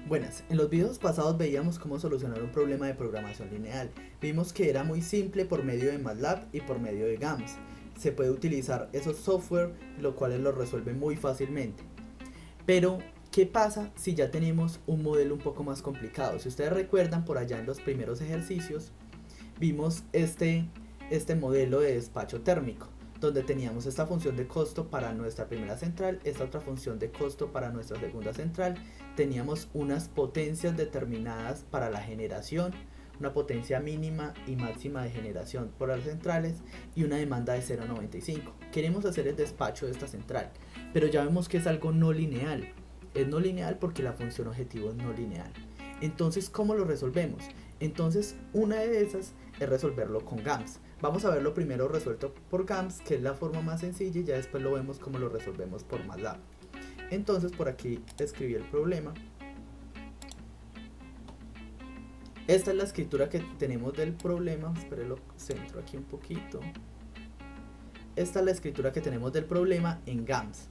Buenas, en los videos pasados veíamos cómo solucionar un problema de programación lineal. Vimos que era muy simple por medio de MATLAB y por medio de GAMS. Se puede utilizar esos software, lo cual lo resuelve muy fácilmente. Pero, ¿qué pasa si ya tenemos un modelo un poco más complicado? Si ustedes recuerdan, por allá en los primeros ejercicios, vimos este modelo de despacho térmico, donde teníamos esta función de costo para nuestra primera central, esta otra función de costo para nuestra segunda central, teníamos unas potencias determinadas para la generación, una potencia mínima y máxima de generación por las centrales y una demanda de 0,95. Queremos hacer el despacho de esta central, pero ya vemos que es algo no lineal. Es no lineal porque la función objetivo es no lineal. Entonces, ¿cómo lo resolvemos? Entonces, una de esas es resolverlo con GAMS. Vamos a verlo primero resuelto por GAMS, que es la forma más sencilla, y ya después lo vemos cómo lo resolvemos por MATLAB. Entonces, por aquí escribí el problema. Esta es la escritura que tenemos del problema. Espero lo centro aquí un poquito. Esta es la escritura que tenemos del problema en GAMS.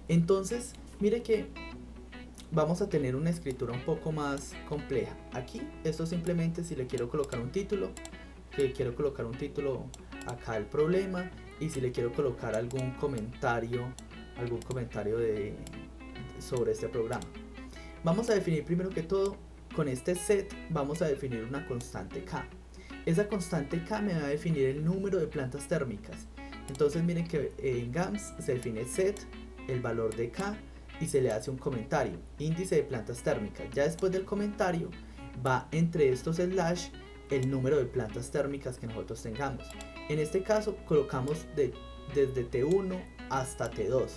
Entonces, mire que vamos a tener una escritura un poco más compleja. Aquí, esto simplemente si le quiero colocar un título, que quiero colocar un título acá al problema, y si le quiero colocar algún comentario sobre este programa. Vamos a definir primero que todo, con este set vamos a definir una constante K. Esa constante K me va a definir el número de plantas térmicas. Entonces miren que en GAMS se define set, el valor de K, y se le hace un comentario, índice de plantas térmicas. Ya después del comentario va entre estos slash el número de plantas térmicas que nosotros tengamos. En este caso colocamos desde T1 hasta T2,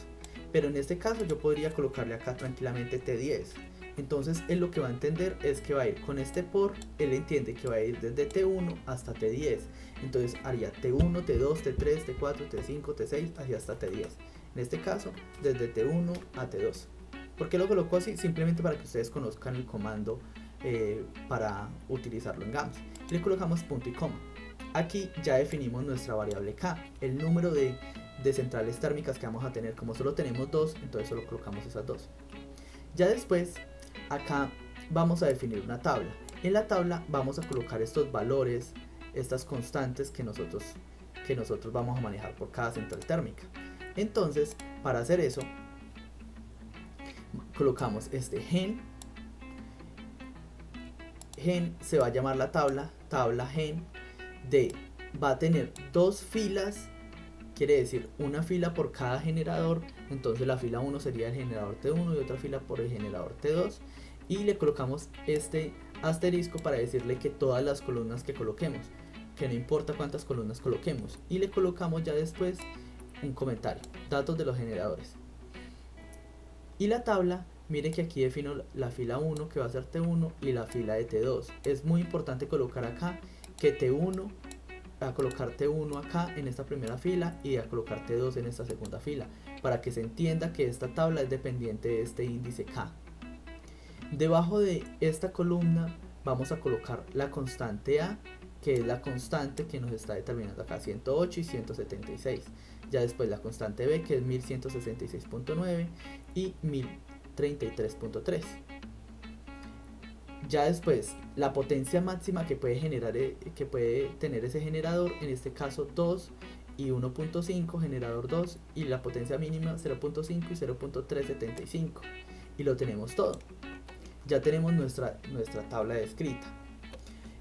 pero en este caso yo podría colocarle acá tranquilamente T10. Entonces él lo que va a entender es que va a ir con este por, él entiende que va a ir desde T1 hasta T10. Entonces haría T1, T2, T3, T4, T5, T6, así hasta T10. En este caso, desde T1 a T2. ¿Por qué lo coloco así? Simplemente para que ustedes conozcan el comando para utilizarlo en GAMS. Le colocamos punto y coma. Aquí ya definimos nuestra variable K, el número de centrales térmicas que vamos a tener. Como solo tenemos dos, entonces solo colocamos esas dos. Ya después, acá vamos a definir una tabla. En la tabla vamos a colocar estos valores, estas constantes que nosotros vamos a manejar por cada central térmica. Entonces, para hacer eso, colocamos este gen se va a llamar la tabla gen va a tener dos filas, quiere decir una fila por cada generador. Entonces la fila 1 sería el generador T1 y otra fila por el generador T2, y le colocamos este asterisco para decirle que todas las columnas que coloquemos, que no importa cuántas columnas coloquemos, y le colocamos ya después un comentario, datos de los generadores. Y la tabla, mire que aquí defino la fila 1 que va a ser T1 y la fila de T2. Es muy importante colocar acá que T1, a colocar T1 acá en esta primera fila y a colocar T2 en esta segunda fila, para que se entienda que esta tabla es dependiente de este índice K. Debajo de esta columna vamos a colocar la constante A, que es la constante que nos está determinando acá 108 y 176. Ya después la constante B, que es 1166.9 y 1033.3. Ya después la potencia máxima que puede tener ese generador, en este caso 2 y 1.5, generador 2, y la potencia mínima 0.5 y 0.375, y lo tenemos todo. Ya tenemos nuestra tabla descrita.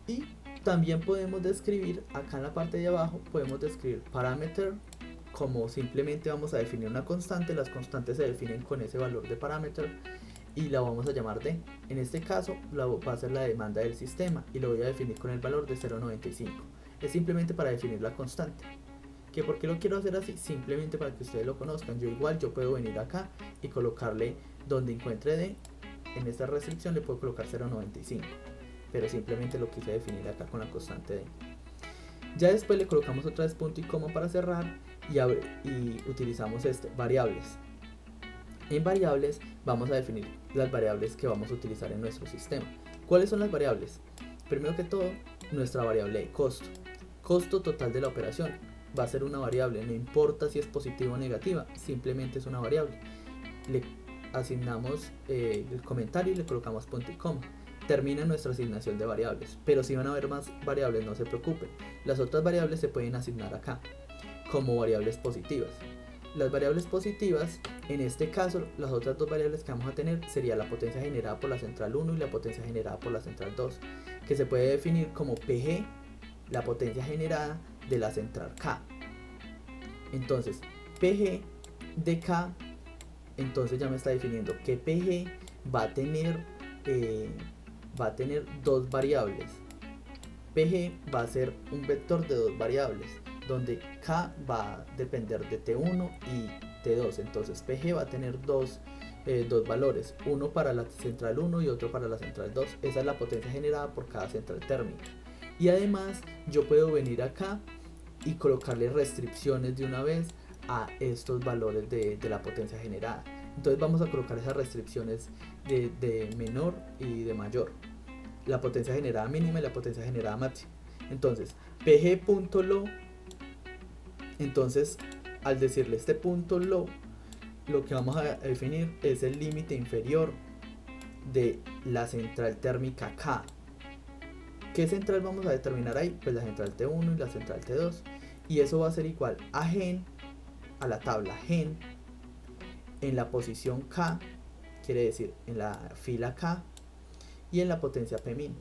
Y también podemos describir, acá en la parte de abajo, podemos describir parameter, como simplemente vamos a definir una constante. Las constantes se definen con ese valor de parameter y la vamos a llamar D. En este caso va a ser la demanda del sistema y lo voy a definir con el valor de 0.95. Es simplemente para definir la constante. ¿Que por qué lo quiero hacer así? Simplemente para que ustedes lo conozcan. Yo puedo venir acá y colocarle donde encuentre D. En esta restricción le puedo colocar 0.95, pero simplemente lo quise definir acá con la constante D. Ya después le colocamos otra vez punto y coma para cerrar y utilizamos variables. En variables vamos a definir las variables que vamos a utilizar en nuestro sistema. ¿Cuáles son las variables? Primero que todo, nuestra variable de costo. Costo total de la operación. Va a ser una variable, no importa si es positiva o negativa, simplemente es una variable. asignamos el comentario y le colocamos punto y coma. Termina nuestra asignación de variables, pero si van a haber más variables, no se preocupen. Las otras variables se pueden asignar acá como variables positivas. Las variables positivas, en este caso, las otras dos variables que vamos a tener sería la potencia generada por la central 1 y la potencia generada por la central 2, que se puede definir como PG, la potencia generada de la central K. Entonces, PG de K, entonces ya me está definiendo que PG va a tener dos variables. PG va a ser un vector de dos variables, donde K va a depender de T1 y T2. Entonces PG va a tener dos valores, uno para la central 1 y otro para la central 2. Esa es la potencia generada por cada central térmica. Y además yo puedo venir acá y colocarle restricciones de una vez a estos valores de la potencia generada. Entonces vamos a colocar esas restricciones de menor y de mayor, la potencia generada mínima y la potencia generada máxima. Entonces pg.low, entonces al decirle este punto low, lo que vamos a definir es el límite inferior de la central térmica K. ¿Qué central vamos a determinar ahí? Pues la central T1 y la central T2, y eso va a ser igual a gen, a la tabla gen, en la posición K, quiere decir en la fila K, y en la potencia P min.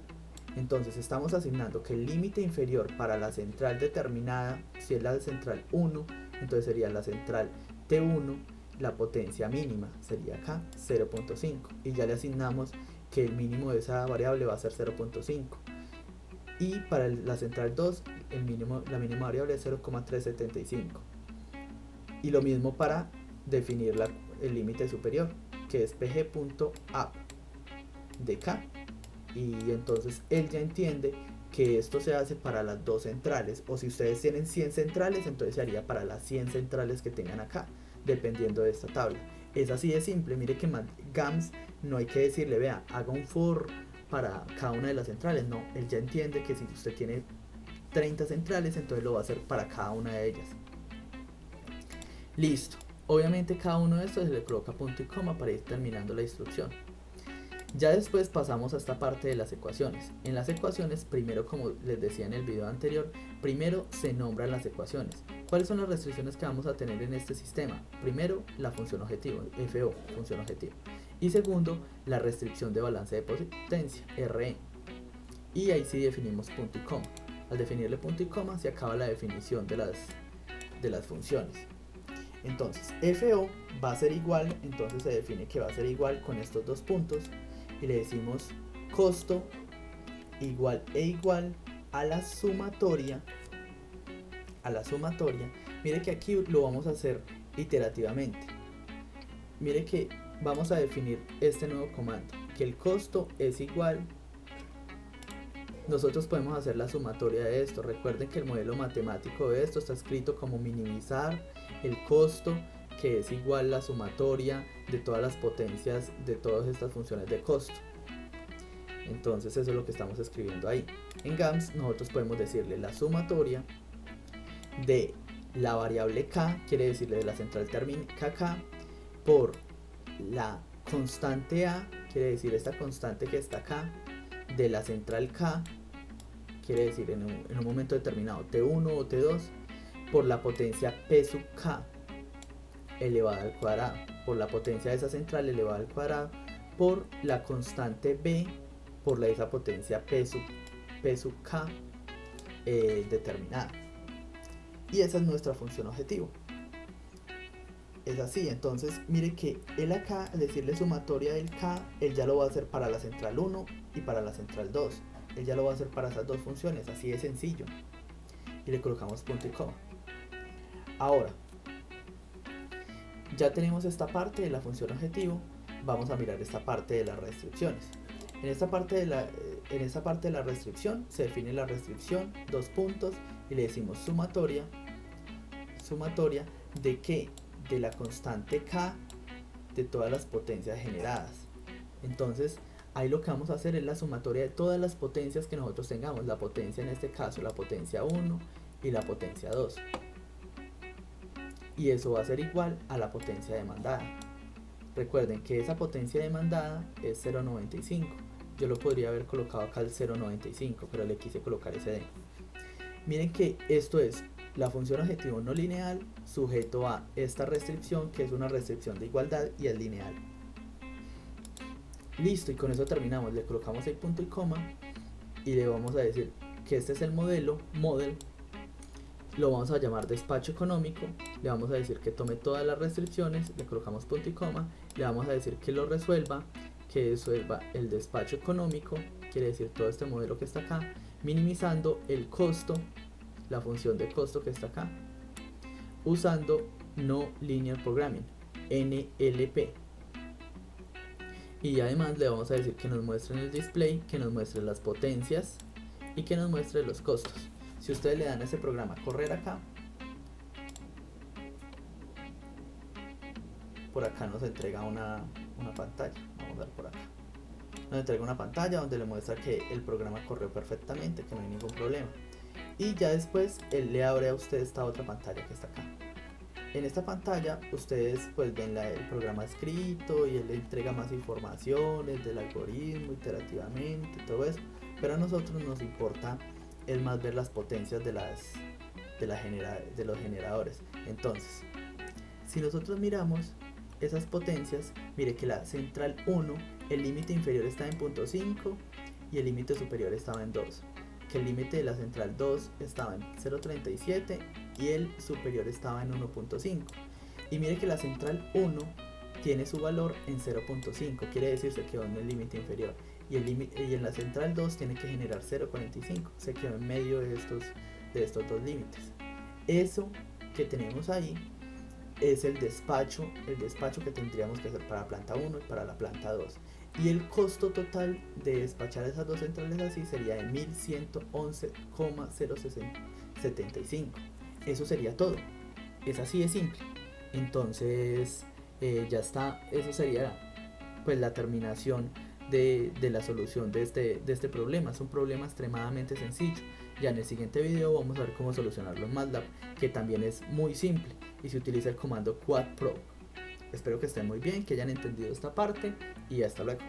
Entonces estamos asignando que el límite inferior para la central determinada, si es la central 1, entonces sería la central T1, la potencia mínima sería acá 0.5, y ya le asignamos que el mínimo de esa variable va a ser 0.5, y para la central 2 la mínima variable es 0.375, y lo mismo para definir el límite superior, que es pg.up de K. Y entonces él ya entiende que esto se hace para las dos centrales, o si ustedes tienen 100 centrales, entonces se haría para las 100 centrales que tengan acá, dependiendo de esta tabla. Es así de simple. Mire que GAMS no hay que decirle, vea, haga un for para cada una de las centrales. No, él ya entiende que si usted tiene 30 centrales, entonces lo va a hacer para cada una de ellas. Listo. Obviamente cada uno de estos se le coloca punto y coma para ir terminando la instrucción. Ya después pasamos a esta parte de las ecuaciones. En las ecuaciones, primero, como les decía en el video anterior, primero se nombran las ecuaciones. ¿Cuáles son las restricciones que vamos a tener en este sistema? Primero, la función objetivo, FO, función objetivo. Y segundo, la restricción de balance de potencia, RE. Y ahí sí definimos punto y coma. Al definirle punto y coma se acaba la definición de las funciones. Entonces, FO va a ser igual, entonces se define que va a ser igual con estos dos puntos, y le decimos costo igual a la sumatoria. Mire que aquí lo vamos a hacer iterativamente. Mire que vamos a definir este nuevo comando, que el costo es igual. Nosotros podemos hacer la sumatoria de esto. Recuerden que el modelo matemático de esto está escrito como minimizar el costo, que es igual la sumatoria de todas las potencias de todas estas funciones de costo. Entonces eso es lo que estamos escribiendo ahí. En GAMS nosotros podemos decirle la sumatoria de la variable K, quiere decirle de la central térmica K, por la constante A, quiere decir esta constante que está acá, de la central K, quiere decir en un momento determinado T1 o T2, por la potencia P sub K elevada al cuadrado, por la potencia de esa central elevada al cuadrado, por la constante B, por esa potencia P sub K determinada. Y esa es nuestra función objetivo. Es así. Entonces mire que él acá, al decirle sumatoria del K, él ya lo va a hacer para la central 1 y para la central 2. Él ya lo va a hacer para esas dos funciones, así de sencillo. Y le colocamos punto y coma. Ahora, ya tenemos esta parte de la función objetivo. Vamos a mirar esta parte de las restricciones. En esta parte de la restricción se define la restricción, dos puntos, y le decimos sumatoria de ¿qué? De la constante K de todas las potencias generadas. Entonces ahí lo que vamos a hacer es la sumatoria de todas las potencias que nosotros tengamos, la potencia en este caso, la potencia 1 y la potencia 2, y eso va a ser igual a la potencia demandada. Recuerden que esa potencia demandada es 0.95. Yo lo podría haber colocado acá al 0.95, pero le quise colocar ese D. Miren que esto es la función objetivo no lineal sujeto a esta restricción, que es una restricción de igualdad y es lineal. Listo, y con eso terminamos. Le colocamos el punto y coma y le vamos a decir que este es el model, lo vamos a llamar despacho económico, le vamos a decir que tome todas las restricciones, le colocamos punto y coma, le vamos a decir que lo resuelva, que resuelva el despacho económico, quiere decir todo este modelo que está acá, minimizando el costo, la función de costo que está acá, usando no linear programming, NLP. Y además le vamos a decir que nos muestre en el display, que nos muestre las potencias y que nos muestre los costos. Si ustedes le dan a ese programa correr acá, por acá nos entrega una pantalla. Vamos a ver por acá. Nos entrega una pantalla donde le muestra que el programa corrió perfectamente, que no hay ningún problema. Y ya después él le abre a usted esta otra pantalla que está acá. En esta pantalla ustedes pues ven el programa escrito y él le entrega más informaciones del algoritmo iterativamente, todo eso. Pero a nosotros nos importa es más ver las potencias de los generadores. Entonces, si nosotros miramos esas potencias, mire que la central 1, el límite inferior está en 0.5 y el límite superior estaba en 2. Que el límite de la central 2 estaba en 0.37 y el superior estaba en 1.5. Y mire que la central 1 tiene su valor en 0.5, quiere decir se quedó en el límite inferior. Y en la central 2 tiene que generar 0.45, se quedó en medio de estos dos límites. Eso que tenemos ahí es el despacho que tendríamos que hacer para la planta 1 y para la planta 2. Y el costo total de despachar esas dos centrales así sería de 1111,075. Eso sería todo. Es así de simple. Entonces ya está. Eso sería pues la terminación de la solución de este problema. Es un problema extremadamente sencillo. Ya en el siguiente video vamos a ver cómo solucionarlo en MATLAB, que también es muy simple y se utiliza el comando quadprobe. Espero que estén muy bien, que hayan entendido esta parte y hasta luego.